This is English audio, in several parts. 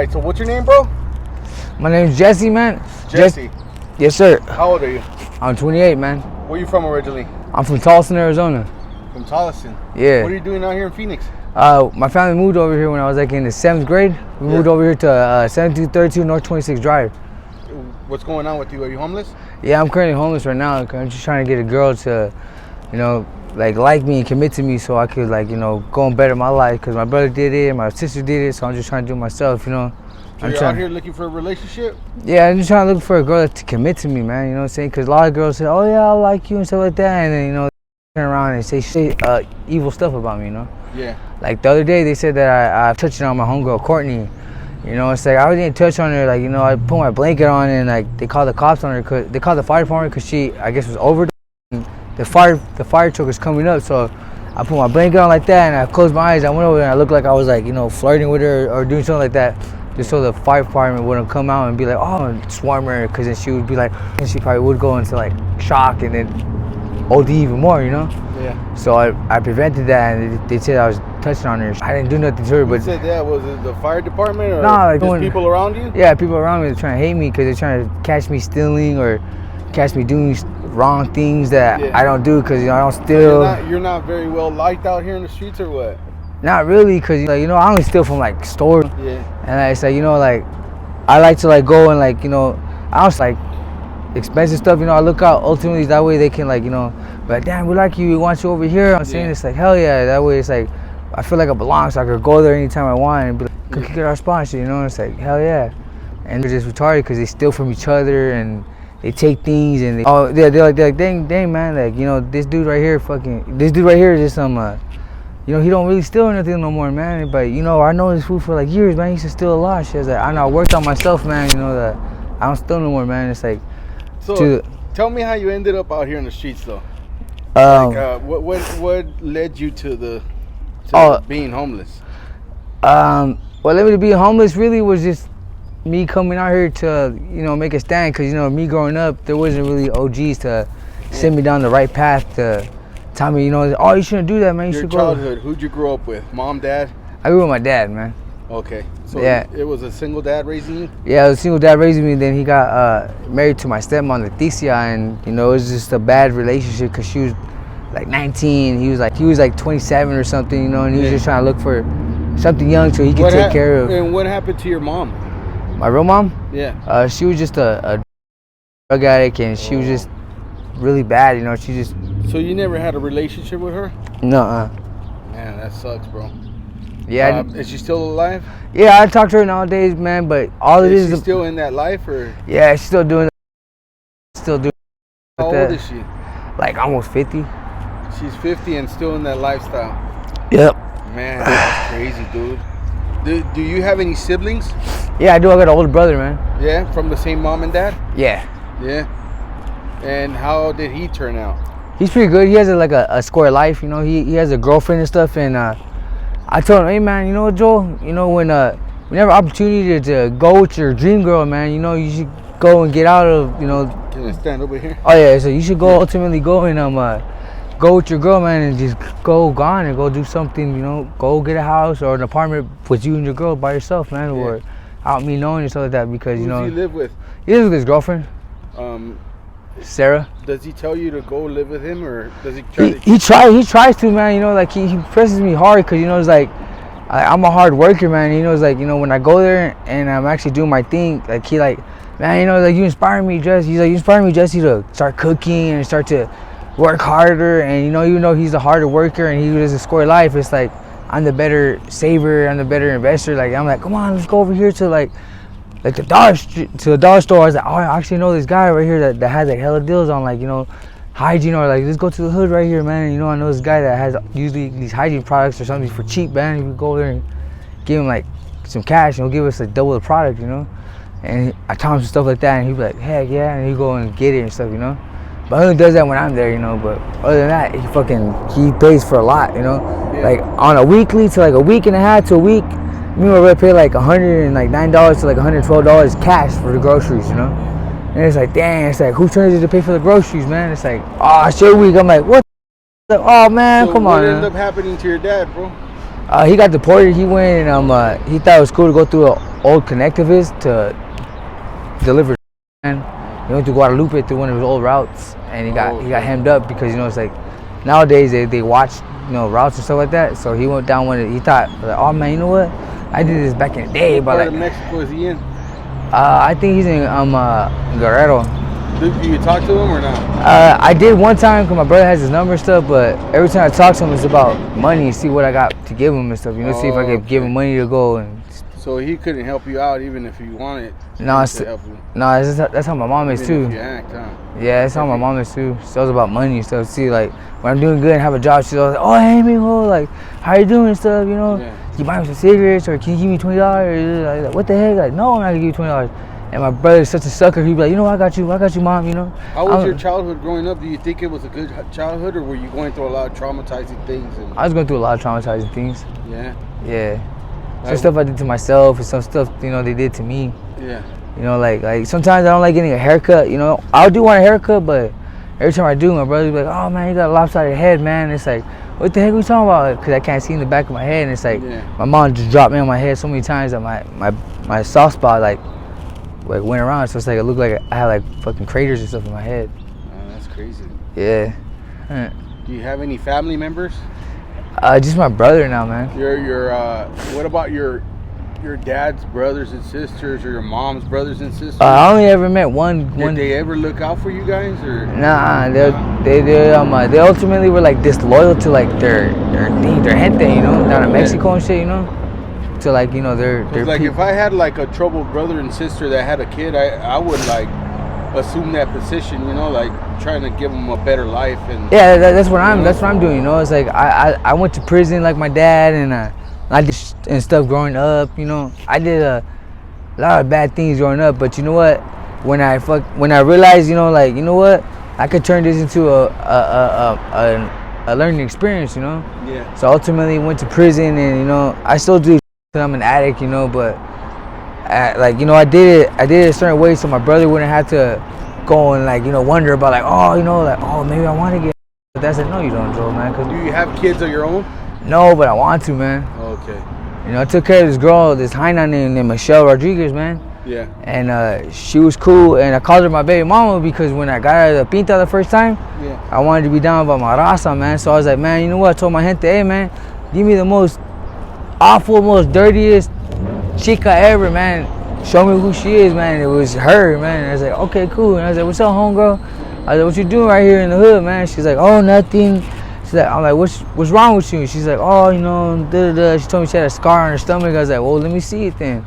right, so what's your name, bro? My name's Jesse, man. Jesse. Yes, sir. How old are you? I'm 28, man. Where you from originally? I'm from Tolleson, Arizona. From Tolleson? Yeah. What are you doing out here in Phoenix? My family moved over here when I was like in the 7th grade. We moved over here to 7232 North 26 Drive. What's going on with you? Are you homeless? Yeah, I'm currently homeless right now. I'm just trying to get a girl to, you know, like me and commit to me so I could, like, you know, go and better my life. Because my brother did it, my sister did it, so I'm just trying to do it myself, you know. So you're out here looking for a relationship? Yeah, I'm just trying to look for a girl to commit to me, man. You know what I'm saying? Because a lot of girls say, oh, yeah, I like you and stuff like that. And then, you know, they turn around and say evil stuff about me, you know? Yeah. Like the other day, they said that I touched on my homegirl, Courtney. You know, it's like I didn't touch on her. Like, you know, I put my blanket on and, like, they called the cops on her. Cause they called the fire department because she, I guess, was overdosed. The fire truck was coming up, so I put my blanket on like that and I closed my eyes. I went over there and I looked like I was, like, you know, flirting with her or doing something like that. Just so the fire department wouldn't come out and be like, oh, swarm her, because then she would be like, and she probably would go into like shock and then OD even more, you know? Yeah. So I prevented that, and they said I was touching on her. I didn't do nothing to her, but. You said that, was it the fire department or like just people around you? Yeah, people around me are trying to hate me because they're trying to catch me stealing or catch me doing wrong things that I don't do because, you know, I don't steal. So you're not very well liked out here in the streets or what? Not really, because, like, you know, I only steal from, like, stores. Yeah. And it's like, you know, like, I like to, like, go and, like, you know, I don't, like, expensive stuff, you know, I look out ultimately that way they can, like, you know, but damn, we like you, we want you over here. I'm saying it's like, hell yeah, that way it's like, I feel like I belong, so I could go there anytime I want and be like, come kick our sponsor, you know, and it's like, hell yeah. And they're just retarded because they steal from each other and they take things and they're like, dang, man, like, you know, this dude right here is just some, you know, he don't really steal anything no more, man. But, you know, I know this fool for like years, man. He used to steal a lot of shit. Like, I know I worked on myself, man. You know, that I don't steal no more, man. It's like. So tell me how you ended up out here in the streets, though. What led you to being homeless? What led me to being homeless really was just me coming out here to, you know, make a stand. Cause, you know, me growing up, there wasn't really OGs to send me down the right path to. Tell me, you know, oh, you shouldn't do that, man. You Your should childhood, who'd you grow up with? Mom, dad? I grew up with my dad, man. Okay. So yeah. It was a single dad raising you? Yeah, it was a single dad raising me. Then he got married to my stepmom, Leticia, and, you know, it was just a bad relationship because she was like 19. He was like 27 or something, you know, and he was just trying to look for something young so he could take care of. And what happened to your mom? My real mom? Yeah. She was just a drug addict, and she was just really bad, you know. She just. So you never had a relationship with her? No. Man, that sucks, bro. Yeah. Is she still alive? Yeah, I talk to her nowadays, man. But all it is. Is she still in that life, or? Yeah, she's still doing. Still doing. How old is she? Like almost 50. She's 50 and still in that lifestyle. Yep. Man, that's crazy, dude. Do you have any siblings? Yeah, I do. I got an older brother, man. Yeah, from the same mom and dad? Yeah. Yeah. And how did he turn out? He's pretty good. He has a square life, you know. He has a girlfriend and stuff, and I told him, hey man, you know what, Joel? You know, when you have an opportunity to go with your dream girl, man, you know, you should go and get out of, you know. Can I stand over here? Oh yeah, so you should go ultimately go and go with your girl, man, and just go gone and go do something, you know, go get a house or an apartment with you and your girl by yourself, man, or out me knowing and stuff like that, because, you know. Who does he live with? He lives with his girlfriend. Sarah. Does he tell you to go live with him, or does he try he tries to, man, you know, like he presses me hard because, you know, it's like I'm a hard worker, man. You know, it's like, you know, when I go there and I'm actually doing my thing, like he like, man, you know, like you inspire me, Jesse. He's like, you inspire me, Jesse, to start cooking and start to work harder. And, you know, even though he's a harder worker and he doesn't score life, it's like I'm the better saver, I'm the better investor. Like I'm like, come on, let's go over here to like the dollar store. I was like, oh, I actually know this guy right here that has like hella deals on, like, you know, hygiene, or like, let's go to the hood right here, man. And, you know, I know this guy that has usually these hygiene products or something for cheap, man. You can go there and give him like some cash and he'll give us like double the product, you know. And I tell him some stuff like that, and he'd be like, heck yeah, and he'd go and get it and stuff, you know. But he only does that when I'm there, you know. But other than that, he pays for a lot, you know. Yeah. Like on a weekly to like a week and a half to a week, me and my brother pay like $109 to like $112 cash for the groceries, you know. And it's like, dang, it's like, who turns it to pay for the groceries, man? It's like, oh, it's your week. I'm like, what? Oh man, so come on. What ended up happening to your dad, bro? He got deported. He went and he thought it was cool to go through old connect of his to deliver. Man, he went to Guadalupe through one of his old routes, and he got hemmed up because it's like nowadays they watch routes and stuff like that. So he went down he thought like, oh man, you know what? I did this back in the day, but What part of Mexico is he in? I think he's in Guerrero. Do you talk to him or not? I did one time because my brother has his number and stuff, but every time I talk to him, it's about money, see what I got to give him and stuff. See if I could give him money to go and. So he couldn't help you out even if you wanted. No, to help you. that's how my mom is Even too. if you act, huh? Yeah, that's how my mom is too. She's always about money and stuff. See, like when I'm doing good and have a job, she's always like, "Oh, hey, mijo, like how you doing and stuff? Yeah. Can you buy me some cigarettes or can you give me $20? Like, what the heck? Like, no, I'm not gonna give you $20. And my brother's such a sucker. He'd be like, I got you, mom. How was your childhood growing up? Do you think it was a good childhood, or were you going through a lot of traumatizing things? I was going through a lot of traumatizing things. Yeah. Yeah. Some stuff I did to myself, and some stuff they did to me. Yeah. Like sometimes I don't like getting a haircut. I do want a haircut, but every time I do, my brother's like, "Oh man, you got a lopsided head, man." And it's like, what the heck are we talking about? Because I can't see in the back of my head, and it's like my mom just dropped me on my head so many times that my soft spot like went around, so it's like it looked like I had like fucking craters and stuff in my head. Oh, that's crazy. Yeah. Do you have any family members? Just my brother now, man. What about your dad's brothers and sisters, or your mom's brothers and sisters? I only ever met one. Did they ever look out for you guys, or? Nah, they ultimately were like disloyal to like their gente, down in Mexico and shit, to like their like if I had like a troubled brother and sister that had a kid, I would like assume that position, like trying to give them a better life. And yeah, that's what I'm doing. It's like I went to prison like my dad, and I did and stuff growing up. I did a lot of bad things growing up, but you know what? When I realized, what, I could turn this into a learning experience, Yeah. So ultimately went to prison, and I still do. I'm an addict, but I did it a certain way so my brother wouldn't have to go and wonder about oh maybe I want to get. But that's no, you don't, Joe, man. Do you have kids of your own? No, but I want to, man. Okay. I took care of this girl, this hyena named Michelle Rodriguez, man. Yeah. And she was cool, and I called her my baby mama because when I got her the pinta the first time, I wanted to be down by my raza, man. So I was like, man, you know what? I told my gente, hey, man, give me the most awful, most dirtiest chica ever, man. Show me who she is, man. It was her, man. And I was like, okay, cool. And I was like, what's up, homegirl? I was like, what you doing right here in the hood, man? She's like, oh, nothing. I'm like, what's wrong with you? She's like, oh, da-da-da. She told me she had a scar on her stomach. I was like, well, let me see it then.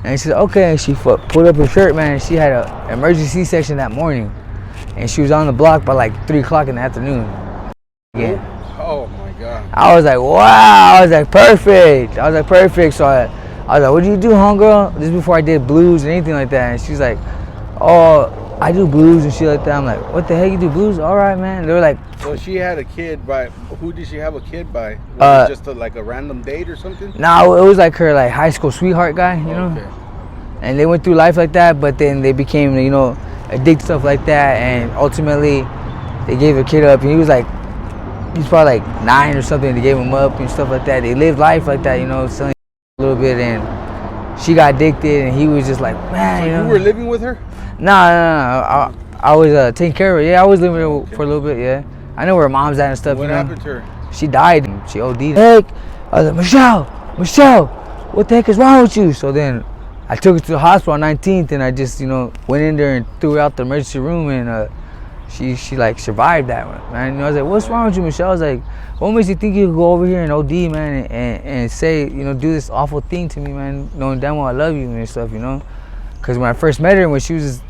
And she said, okay. And she pulled up her shirt, man. And she had an emergency C-section that morning. And she was on the block by like 3 o'clock in the afternoon. Yeah. Oh my God. I was like, wow. I was like, perfect. So I was like, what do you do, homegirl? This is before I did blues and anything like that. And she's like, oh, I do blues and shit like that. I'm like, what the heck, you do blues? All right, man. They were like, so she had a kid by, who did she have a kid by? Was it just like a random date or something? No, it was like her like high school sweetheart guy, Okay. And they went through life like that, but then they became, addicted to stuff like that, and ultimately they gave the kid up, and he's probably like 9 or something. They gave him up and stuff like that. They lived life like that, selling a little bit, and she got addicted, and he was just like, man. So you were living with her? Nah. I was taking care of her. Yeah, I was living with her for a little bit. Yeah, I know where her mom's at and stuff. What happened to her? She died. She OD'd. Heck, I was like, Michelle, what the heck is wrong with you? So then I took her to the hospital on 19th, and I just went in there and threw her out the emergency room, and she like survived that one, man. I was like, what's wrong with you, Michelle? I was like, what makes you think you could go over here and OD, man, and say, do this awful thing to me, man, knowing damn well I love you and stuff, Because when I first met her, when she was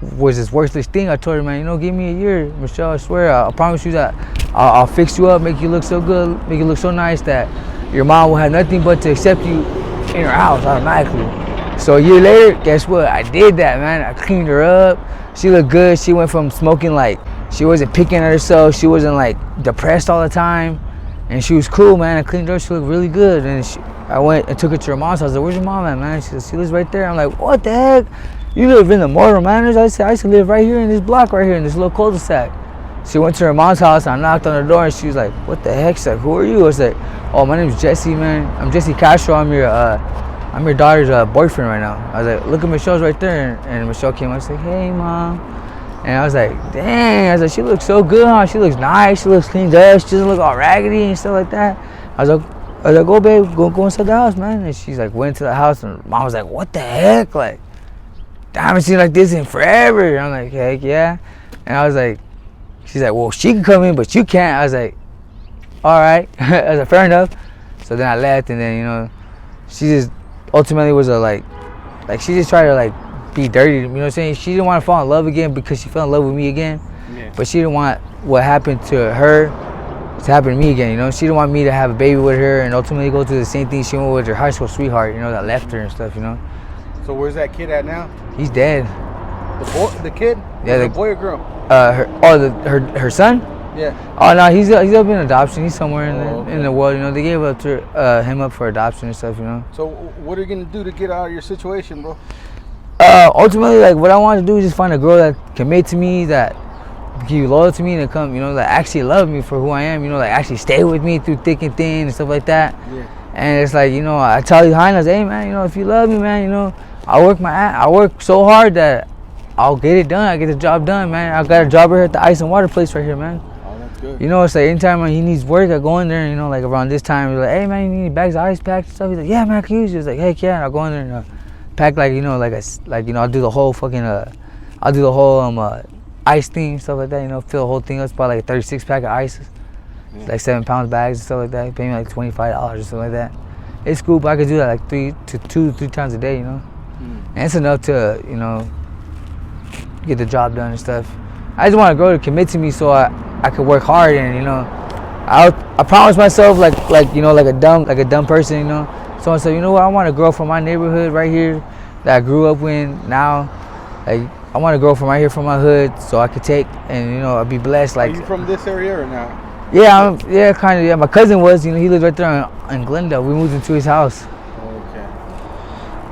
this worthless thing, I told her, man, give me a year, Michelle, I swear, I promise you that I'll fix you up, make you look so good, make you look so nice that your mom will have nothing but to accept you in her house automatically. So a year later, guess what? I did that, man. I cleaned her up. She looked good. She went from smoking she wasn't picking at herself. She wasn't depressed all the time. And she was cool, man. I cleaned her up. She looked really good. And I went and took her to her mom's house. I was like, where's your mom at, man? She said, she lives right there. I'm like, what the heck? You live in the Mortal Manors? I said, I used to live right here in this block right here in this little cul-de-sac. She went to her mom's house. I knocked on her door, and she was like, what the heck? She's like, who are you? I was like, oh, my name's Jesse, man. I'm Jesse Castro. I'm I'm your daughter's boyfriend right now. I was like, look at Michelle's right there. And Michelle came up and said, hey, mom. And I was like, dang. I was like, she looks so good, huh? She looks nice. She looks cleaned up. She doesn't look all raggedy and stuff like that. I was like, go, babe. Go inside the house, man. And she's like, went to the house. And mom was like, what the heck? Like, I haven't seen like this in forever. I'm like, heck yeah. And I was like, she's like, well, she can come in, but you can't. I was like, all right. I was like, fair enough. So then I left, and then, you know, she just ultimately was like she just tried to like be dirty, you know what I'm saying? She didn't want to fall in love again because she fell in love with me again. Yeah. But she didn't want what happened to her to happen to me again, you know? She didn't want me to have a baby with her and ultimately go through the same thing she went with her high school sweetheart, you know, that left her and stuff, you know? So where's that kid at now? He's dead. The kid? Yeah, the boy or girl? Her son? Yeah. Oh no, he's up in adoption. He's somewhere in the world, you know. They gave him up for adoption and stuff, you know. So what are you gonna do to get out of your situation, bro? Ultimately, like what I want to do is just find a girl that commit to me, that be loyal to me, and come, you know, that actually love me for who I am, you know, like actually stay with me through thick and thin and stuff like that. Yeah. And it's like, you know, I tell you behind us, hey man, you know, if you love me, man, you know, I work so hard that I'll get it done. I get the job done, man. I got a job right here at the ice and water place right here, man. Good. You know, it's like anytime he needs work, I go in there, and, you know, like around this time, he's like, hey man, you need bags of ice packs and stuff? He's like, yeah man, I can use it. He's like, heck yeah, and I'll go in there and pack like, you know, you know, I'll do the whole fucking, ice thing, stuff like that, you know, fill the whole thing up. It's probably like a 36 pack of ice, like 7 pound bags and stuff like that. He paid me like $25 or something like that. It's cool, but I could do that like 2 to 3 times a day, you know, and it's enough to, you know, get the job done and stuff. I just want a girl to commit to me so I could work hard, and, you know, I promised myself like you know, like a dumb person, you know. So I said, you know what, I want a girl from my neighborhood right here that I grew up with. Now, like, I want a girl from right here from my hood so I could take, and, you know, I'd be blessed. Like, are you from this area or not? Yeah, kind of. Yeah, my cousin was, you know, he lived right there in Glendale. We moved into his house. Okay.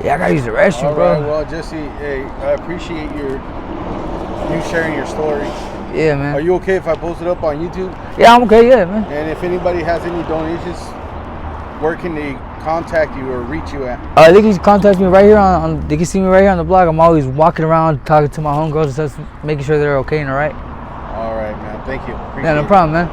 Yeah, I gotta use the restroom, bro. All right, well, Jesse, hey, I appreciate you sharing your story. Yeah, man. Are you okay if I post it up on YouTube? Yeah, I'm okay, yeah, man. And if anybody has any donations, where can they contact you or reach you at? They can contact me right here they can see me right here on the blog. I'm always walking around talking to my homegirls and stuff, making sure they're okay and all right. All right, man. Thank you. Yeah, no problem, man.